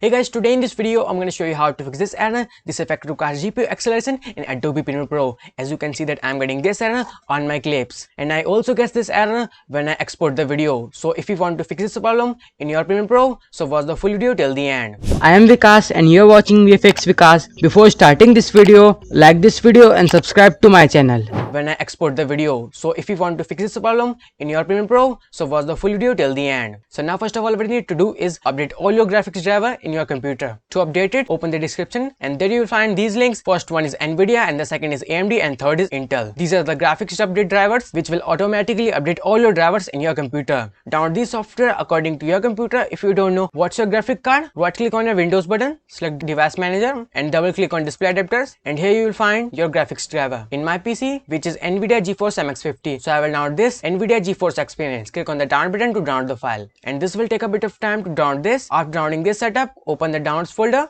Hey guys, today in this video I'm going to show you how to fix this error. This effect requires GPU acceleration in Adobe Premiere Pro. As you can see that I'm getting this error on my clips, and I also get this error when I export the video. So if you want to fix this problem in your Premiere Pro, so watch the full video till the end. I am Vikas and you are watching VFX Vikas. Before starting this video, like this video and subscribe to my channel. When I export the video, so if you want to fix this problem in your Premiere Pro, so watch the full video till the end. So now first of all what you need to do is update all your graphics driver in your computer. To update it, open the description and there you will find these links. First one is nvidia and the second is AMD and third is Intel. These are the graphics update drivers which will automatically update all your drivers in your computer. Download this software according to your computer. If you don't know what's your graphic card, right click on your Windows button, select device manager and double click on display adapters, and here you will find your graphics driver. In my PC, which is nvidia GeForce MX50, so I will download this nvidia GeForce Experience. Click on the download button to download the file, and this will take a bit of time to download this. After downloading this setup, open the downloads folder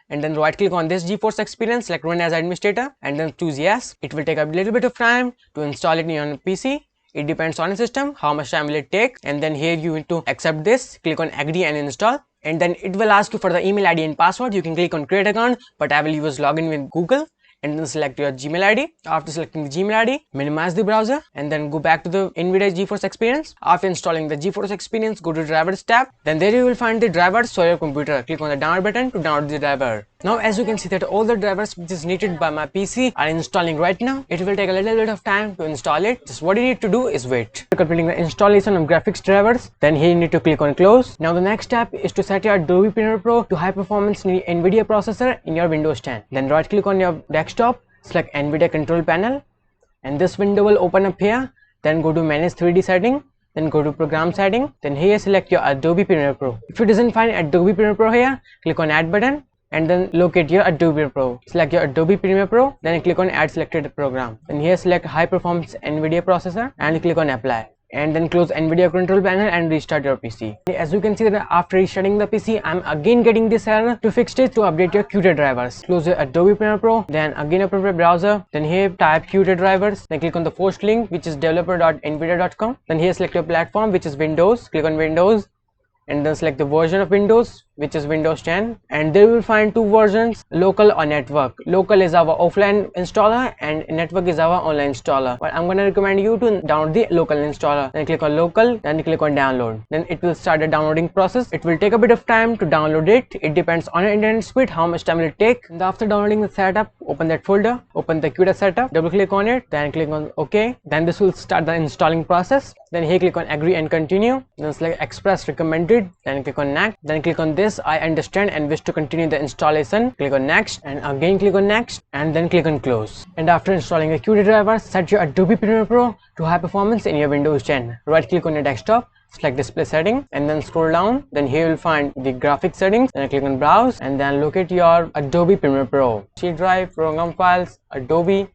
and then right click on this GeForce Experience, select run as administrator and then choose yes. It will take a little bit of time to install it in your PC. It depends on the system how much time will it take, and then here you need to accept this, click on agree and install, and then it will ask you for the email ID and password. You can click on create account, but I will use login with Google, and then select your Gmail ID. After selecting the Gmail ID, minimize the browser and then go back to the nvidia GeForce Experience. After installing the GeForce Experience, go to drivers tab, then there you will find the drivers for your computer. Click on the download button to download the driver. Now as you can see that all the drivers which is needed by my PC are installing right now. It will take a little bit of time to install it. Just what you need to do is wait. After completing the installation of graphics drivers, then here you need to click on close. Now the next step is to set your Adobe Premiere Pro to high performance nvidia processor in your Windows 10. Then right click on your desktop, select nvidia control panel, and this window will open up here. Then go to manage 3D setting, then go to program setting, then here select your Adobe Premiere Pro. If you doesn't find Adobe Premiere Pro here, click on add button and then locate your Adobe Premiere Pro. Select your Adobe Premiere Pro, then click on add selected program, then here select high performance nvidia processor and click on apply, and then close nvidia control panel and restart your PC. As you can see that after restarting the PC, I'm again getting this error. To fix it, to update your Qt drivers, close your Adobe Premiere Pro, then again open your browser, then here type Qt drivers, then click on the first link which is developer.nvidia.com, then here select your platform which is Windows, click on Windows and then select the version of Windows which is Windows 10, and there you will find two versions, local or network. Local is our offline installer and network is our online installer, but I'm gonna recommend you to download the local installer. Then click on local, then click on download, then it will start the downloading process. It will take a bit of time to download it. It depends on your internet speed how much time will it take. And after downloading the setup, open that folder, open the Qt setup, double click on it, then click on OK. Then this will start the installing process. Then here click on agree and continue, then select express recommended, then click on next, then click on this I understand and wish to continue the installation. Click on next and again click on next and then click on close. And after installing the Qt driver, set your Adobe Premiere Pro to high performance in your Windows 10. Right click on your desktop, select display setting and then scroll down, then here you'll find the graphics settings, then click on browse and then locate your Adobe Premiere Pro, C drive, program files, Adobe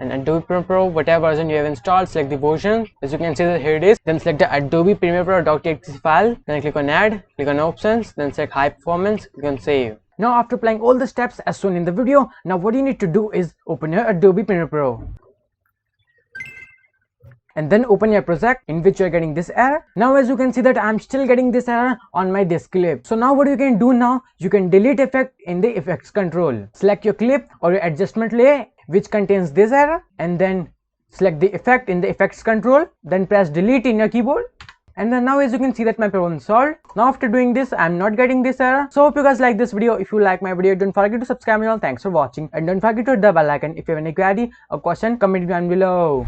and Adobe Premiere Pro, whatever version you have installed, select the version. As you can see that here it is. Then select the Adobe Premiere Pro.txt file, then click on add, click on options, then select high performance, click on save. Now after applying all the steps as shown in the video, now what you need to do is open your Adobe Premiere Pro and then open your project in which you are getting this error. Now as you can see that I'm still getting this error on my disk clip. So now what you can do now, you can delete effect in the effects control. Select your clip or your adjustment layer which contains this error and then select the effect in the effects control, then press delete in your keyboard, and then now as you can see that my problem is solved. Now after doing this, I'm not getting this error. So hope you guys like this video. If you like my video, don't forget to subscribe my channel. Thanks for watching and don't forget to hit the bell icon. If you have any query or question, comment down below.